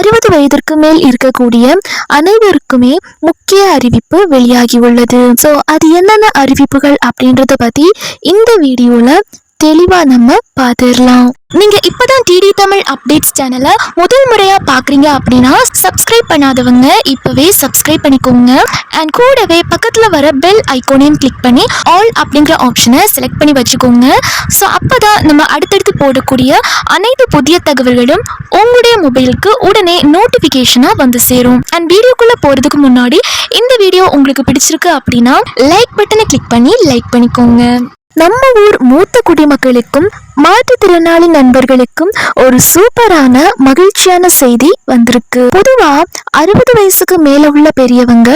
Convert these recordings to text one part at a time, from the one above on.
60 வயதிற்கு மேல் இருக்கக்கூடிய அனைவருக்குமே முக்கிய அறிவிப்பு வெளியாகி உள்ளது. ஸோ அது என்னென்ன அறிவிப்புகள் அப்படின்றத பத்தி இந்த வீடியோல தெளிவா நம்ம பார்த்துடலாம். நீங்க இப்பதான் டிடி தமிழ் அப்டேட்ஸ் சேனலை முதல் முறையா பாக்குறீங்க அப்படின்னா சப்ஸ்கிரைப் பண்ணாதவங்க இப்பவே சப்ஸ்கிரைப் பண்ணிக்கோங்க. அண்ட் கூடவே பக்கத்துல வர பெல் ஐகானையும் கிளிக் பண்ணி ஆல் அப்படிங்கிற ஆப்ஷனை செலக்ட் பண்ணி வச்சுக்கோங்க. ஸோ அப்பதான் நம்ம அடுத்தடுத்து போடக்கூடிய அனைத்து புதிய தகவல்களும் உங்களுடைய மொபைலுக்கு உடனே நோட்டிபிகேஷனா வந்து சேரும். அண்ட் வீடியோக்குள்ள போறதுக்கு முன்னாடி இந்த வீடியோ உங்களுக்கு பிடிச்சிருக்கு அப்படின்னா லைக் பட்டனை கிளிக் பண்ணி லைக் பண்ணிக்கோங்க. நம்ம ஊர் மூத்த குடிமக்களுக்கும் மாற்றுத்திறனாளி நண்பர்களுக்கும் ஒரு சூப்பரான மகிழ்ச்சியான செய்தி வந்திருக்கு. பொதுவா 60 வயசுக்கு மேல உள்ள பெரியவங்க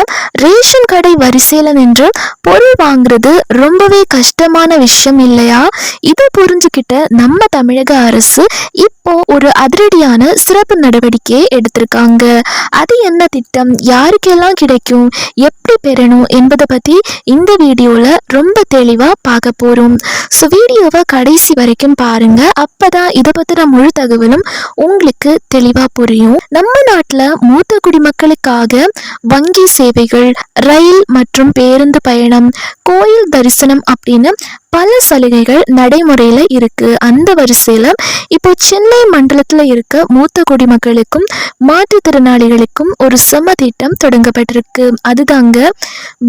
ரேஷன் கடை வரிசையில நின்று பொருள் வாங்குறது ரொம்பவே கஷ்டமான விஷயம் இல்லையா? இதை புரிஞ்சுக்கிட்ட நம்ம தமிழக அரசு இப்போ ஒரு அதிரடியான சிறப்பு நடவடிக்கையை எடுத்திருக்காங்க. அது என்ன திட்டம், யாருக்கெல்லாம் கிடைக்கும், எப்படி பெறணும் என்பதை பத்தி இந்த வீடியோல ரொம்ப தெளிவா பார்க்க போறோம். ஸோ வீடியோவை கடைசி வரைக்கும் பாருங்க. அப்பதான் இதை பத்தின முழு தகவலும் உங்களுக்கு தெளிவா புரியும். நம்ம நாட்டுல மூத்த குடிமக்களுக்காக வங்கி சேவைகள், ரயில் மற்றும் பேருந்து பயணம், கோயில் தரிசனம் அப்படின்னு பல சலுகைகள் நடைமுறையில இருக்கு. அந்த வரிசையில இப்போ சென்னை மண்டலத்துல இருக்க மூத்த குடிமக்களுக்கும் மாற்றுத்திறனாளிகளுக்கும் ஒரு செம திட்டம் தொடங்கப்பட்டிருக்கு. அதுதாங்க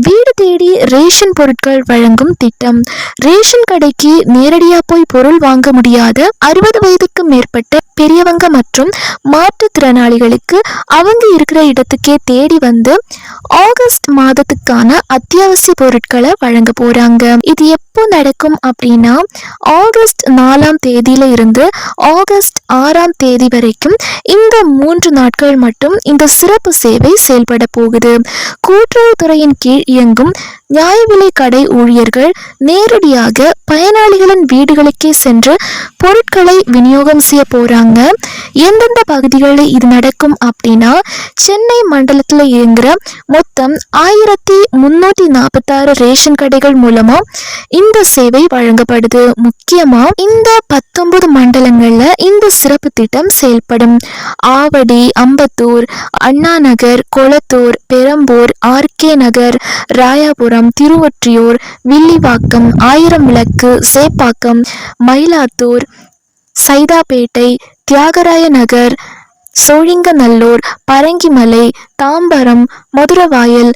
வீடு தேடி ரேஷன் பொருட்கள் வழங்கும் திட்டம். ரேஷன் கடைக்கு நேரடியா போய் பொருள் வாங்க முடியாத 60 வயதுக்கு மேற்பட்ட பெரியவங்க மற்றும் மாற்றுத்திறனாளிகளுக்கு அவங்க இருக்கிற இடத்துக்கே தேடி வந்து ஆகஸ்ட் மாதத்துக்கான அத்தியாவசிய பொருட்களை வழங்க போறாங்க. இது எப்போ நடக்கும் அப்படின்னா ஆகஸ்ட் 4ஆம் தேதியில இருந்து ஆகஸ்ட் 6ஆம் தேதி வரைக்கும் இந்த 3 நாட்கள் மட்டும் இந்த சிறப்பு சேவை செயல்பட போகுது. கூட்டுறவுத்துறையின் கீழ் இயங்கும் நியாய விலை கடை ஊழியர்கள் நேரடியாக பயனாளிகளின் வீடுகளுக்கே சென்று பொருட்களை விநியோகம் செய்ய போறாங்க. எந்தெந்த பகுதிகளில் இது நடக்கும் அப்படின்னா சென்னை மண்டலத்தில் இயங்குற மொத்தம் 1346 ரேஷன் கடைகள் மூலமா இந்த சேவை வழங்கப்படுது. முக்கியமா இந்த 19 மண்டலங்கள்ல இந்த சிறப்பு திட்டம் செயல்படும். ஆவடி, அம்பத்தூர், அண்ணா நகர், கொளத்தூர், பெரம்பூர், ஆர்கே நகர், ராயாபுரம், திருவொற்றியூர், வில்லிவாக்கம், ஆயிரம்விளக்கு, சேப்பாக்கம், மயிலாத்தூர், சைதாப்பேட்டை, தியாகராய நகர், சோழிங்கநல்லூர், பரங்கிமலை, தாம்பரம், மதுரவாயல்,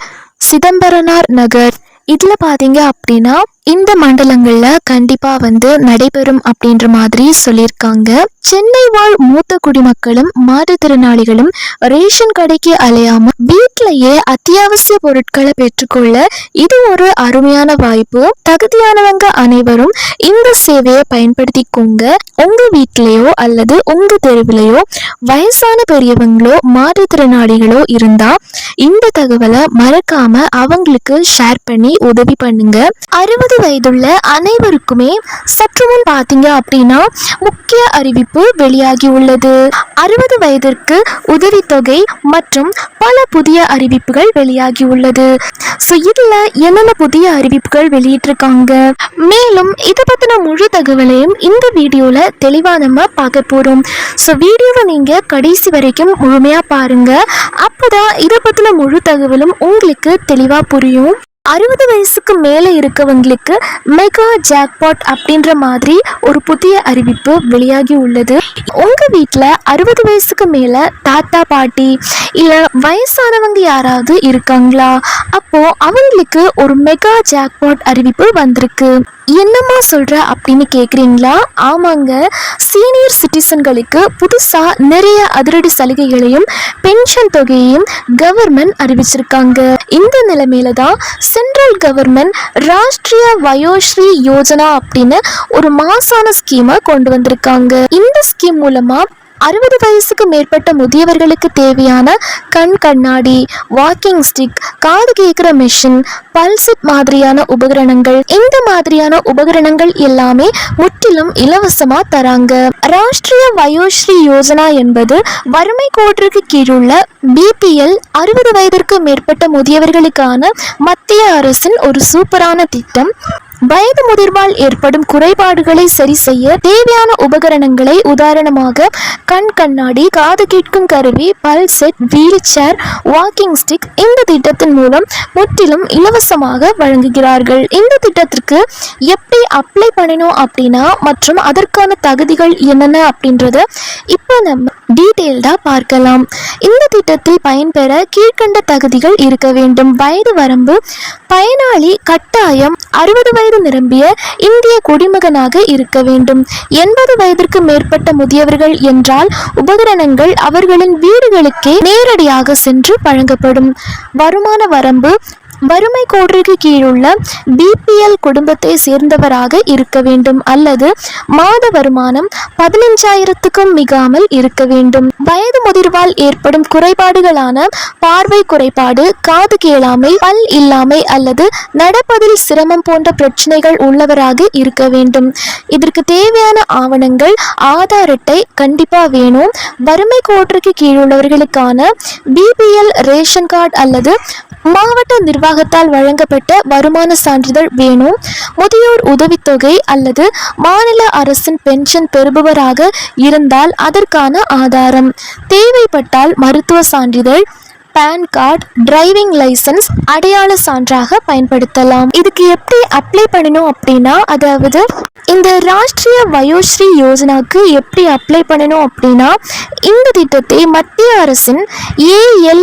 சிதம்பரனார் நகர், இதுல பாத்தீங்க அப்படின்னா இந்த மண்டலங்கள்ல கண்டிப்பா வந்து நடைபெறும் அப்படின்ற மாதிரி சொல்லியிருக்காங்க. சென்னை வாழ் மூத்த குடிமக்களும் மாற்றுத்திறனாளிகளும் ரேஷன் கடைக்கு அலையாம வீட்டிலேயே அத்தியாவசிய பொருட்களை பெற்றுக்கொள்ள இது ஒரு அருமையான வாய்ப்பு. தகுதியானவங்க அனைவரும் இந்த சேவையை பயன்படுத்திக்கோங்க. உங்க வீட்டிலேயோ அல்லது உங்க தெருவிலையோ வயசான பெரியவங்களோ மாற்றுத்திறனாளிகளோ இருந்தா இந்த தகவலை மறக்காம அவங்களுக்கு ஷேர் பண்ணி உதவி பண்ணுங்க. 60 வயதுள்ள அனைவருக்குமே சற்று முன் பாத்தீங்க அப்படின்னா முக்கிய அறிவிப்பு வெளியாகி உள்ளது. 60 வயதிற்கு உதவித்தொகை மற்றும் பல புதிய அறிவிப்புகள் வெளியாகி உள்ளது. ஸோ இதுல என்னென்ன புதிய அறிவிப்புகள் வெளியிட்டிருக்காங்க, மேலும் இதை பத்தின முழு தகவலையும் இந்த வீடியோல தெளிவா நம்ம பார்க்க போறோம். ஸோ வீடியோவை நீங்க கடைசி வரைக்கும் முழுமையா பாருங்க. அப்பதான் இதை பத்தின முழு தகவலும் உங்களுக்கு தெளிவா புரியும். 60 வயசுக்கு மேலே இருக்கவங்களுக்கு மெகா ஜாக்பாட் அப்படின்ற மாதிரி ஒரு புதிய அறிவிப்பு வெளியாகி உள்ளது. உங்க வீட்டில் 60 வயசுக்கு மேலே தாத்தா பாட்டி இல்லை வயசானவங்க யாராவது இருக்காங்களா? அப்போ அவங்களுக்கு ஒரு மெகா ஜாக்பாட் அறிவிப்பு வந்திருக்கு. என்னம்மா சொல்ற அப்படின்னு கேக்குறீங்களா? ஆமாங்க, சீனியர் சிட்டிசன்களுக்கு புதுசா நிறைய அதிரடி சலுகைகளையும் பென்ஷன் தொகையையும் கவர்மெண்ட் அறிவிச்சிருக்காங்க. இந்த நிலைமையில தான் சென்ட்ரல் கவர்மெண்ட் ராஷ்டிரிய வயோஸ்ரீ யோஜனா அப்படின்னு ஒரு மாசான ஸ்கீமை கொண்டு வந்திருக்காங்க. இந்த ஸ்கீம் மூலமா 60 வயசுக்கு மேற்பட்ட முதியவர்களுக்கு தேவையான கண் கண்ணாடி, வாக்கிங் ஸ்டிக், காது கேட்கிற மிஷின், பல்சிப் மாதிரியான உபகரணங்கள், இந்த மாதிரியான உபகரணங்கள் எல்லாமே முற்றிலும் இலவசமா தராங்க. ராஷ்டிரிய வயோஸ்ரீ யோஜனா என்பது வறுமை கோட்டிற்கு கீழுள்ள பிபிஎல் 60 வயதிற்கு மேற்பட்ட முதியவர்களுக்கான மத்திய அரசின் ஒரு சூப்பரான திட்டம். வயது முதிர்வால் ஏற்படும் குறைபாடுகளை சரி செய்ய தேவையான உபகரணங்களை உதாரணமாக கண் கண்ணாடி, காது கேட்கும் கருவி, பல் set, wheel chair, walking stick இந்த திட்டத்தின் மூலம் முற்றிலும் இலவசமாக வழங்குகிறார்கள். இந்த திட்டத்திற்கு எப்படி அப்ளை பண்ணணும் அப்படின்னா மற்றும் அதற்கான தகுதிகள் என்னென்ன அப்படின்றத இப்போ நம்ம டீட்டெயில்டா பார்க்கலாம். இந்த திட்டத்தில் பயன்பெற கீழ்கண்ட தகுதிகள் இருக்க வேண்டும். வயது வரம்பு: பயனாளி கட்டாயம் 60 வயது நிரம்பிய இந்திய குடிமகனாக இருக்க வேண்டும். 80 வயதிற்கு மேற்பட்ட முதியவர்கள் என்றால் உபகரணங்கள் அவர்களின் வீடுகளுக்கே நேரடியாக சென்று வழங்கப்படும். வருமான வரம்பு: வறுமை கோட்டிற்கு கீழுள்ள BPL குடும்பத்தை சேர்ந்தவராக இருக்க வேண்டும் அல்லது மாத வருமானம் 15,000க்கும் மிகாமல் இருக்க வேண்டும். வயது முதிர்வால் ஏற்படும் குறைபாடுகளான பார்வை குறைபாடு, காது கேளாமை, பல் இல்லாமை அல்லது நடப்பதில் சிரமம் போன்ற பிரச்சனைகள் உள்ளவராக இருக்க வேண்டும். இதற்கு தேவையான ஆவணங்கள்: ஆதார் அட்டை கண்டிப்பா வேணும். வறுமை கோட்டிற்கு கீழுள்ளவர்களுக்கான BPL ரேஷன் கார்டு அல்லது மாவட்ட நிர்வாகத்தால் வழங்கப்பட்ட வருமான சான்றிதழ் வேணும். முதியோர் உதவித்தொகை அல்லது மாநில அரசின் பென்ஷன் பெறுபவராக இருந்தால் அதற்கான ஆதாரம். தேவைப்பட்டால் மருத்துவ சான்றிதழ், பேன் கார்டு, டிரைவிங் லைசன்ஸ் அடையாள சான்றாக பயன்படுத்தலாம். இதுக்கு எப்படி அப்ளை பண்ணணும் அப்படின்னா, அதாவது இந்த ராஷ்டிரிய வயோஸ்ரீ யோஜனாக்கு எப்படி அப்ளை பண்ணணும் அப்படின்னா, இந்த திட்டத்தை மத்திய அரசின்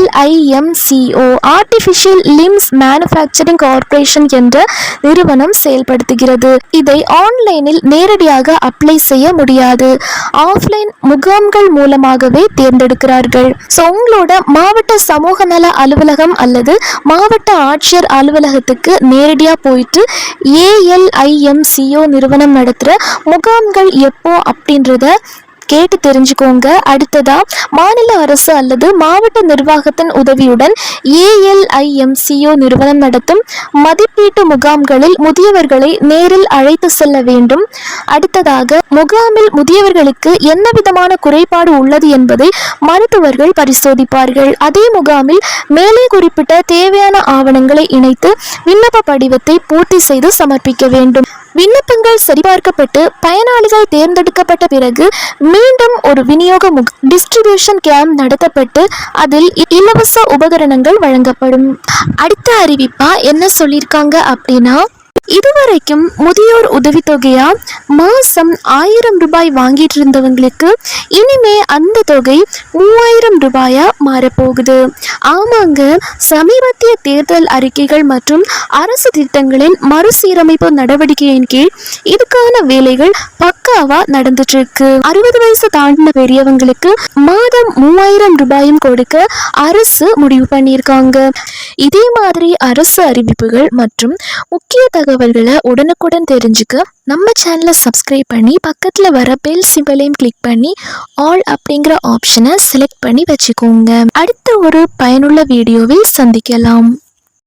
ALIMCO artificial limbs manufacturing corporation என்ற நிறுவனம் செயல்படுத்துகிறது. இதை ஆன்லைனில் நேரடியாக அப்ளை செய்ய முடியாது. ஆஃப்லைன் முகாம்கள் மூலமாகவே தேர்ந்தெடுக்கிறார்கள். ஸோ உங்களோட மாவட்ட சமூக நல அலுவலகம் அல்லது மாவட்ட ஆட்சியர் அலுவலகத்துக்கு நேரடியாக போயிட்டு ALIMCO நிறுவனம் நடத்துகிற முகாம்கள் எப்போ அப்படின்றத கேட்டு தெரிஞ்சுக்கோங்க. அடுத்ததா மாநில அரசு அல்லது மாவட்ட நிர்வாகத்தின் உதவியுடன் ALIMCO நிறுவனம் நடத்தும் மதிப்பீட்டு முகாம்களில் முதியவர்களை நேரில் அழைத்து செல்ல வேண்டும். அடுத்ததாக முகாமில் முதியவர்களுக்கு என்ன விதமான குறைபாடு உள்ளது என்பதை மருத்துவர்கள் பரிசோதிப்பார்கள். அதே முகாமில் மேலே குறிப்பிட்ட தேவையான ஆவணங்களை இணைத்து விண்ணப்ப படிவத்தை பூர்த்தி செய்து சமர்ப்பிக்க வேண்டும். விண்ணப்பங்கள் சரிபார்க்கப்பட்டு பயனாளிகள் தேர்ந்தெடுக்கப்பட்ட பிறகு மீண்டும் ஒரு விநியோக டிஸ்ட்ரிபியூஷன் கேம்ப் நடத்தப்பட்டு அதில் இலவச உபகரணங்கள் வழங்கப்படும். அடுத்த அறிவிப்பா என்ன சொல்லியிருக்காங்க அப்படின்னா, இதுவரைக்கும் முதியோர் உதவித்தொகையா மாசம் 1000 ரூபாய் வாங்கிட்டு இருந்தவங்களுக்கு இனிமே அந்த தொகை 3000 ரூபாயா மாறப்போகுது. ஆமாங்க, சமீபத்திய தேர்தல் அறிக்கைகள் மற்றும் அரசு திட்டங்களின் மறுசீரமைப்பு நடவடிக்கையின் கீழ் இதுக்கான வேலைகள் பக்காவா நடந்துட்டு இருக்கு. 60 வயசு தாண்டின பெரியவங்களுக்கு மாதம் 3000 ரூபாயும் கொடுக்க அரசு முடிவு பண்ணியிருக்காங்க. இதே மாதிரி அரசு அறிவிப்புகள் மற்றும் முக்கிய தகவல்களை உடனுக்குடன் தெரிஞ்சுக்க நம்ம சேனலை சப்ஸ்கிரைப் பண்ணி பக்கத்துல வர பெல் சிம்பலையும் கிளிக் பண்ணி ஆல் அப்படிங்கிற ஆப்ஷனை செலக்ட் பண்ணி வச்சுக்கோங்க. அடுத்த ஒரு பயனுள்ள வீடியோவில் சந்திக்கலாம்.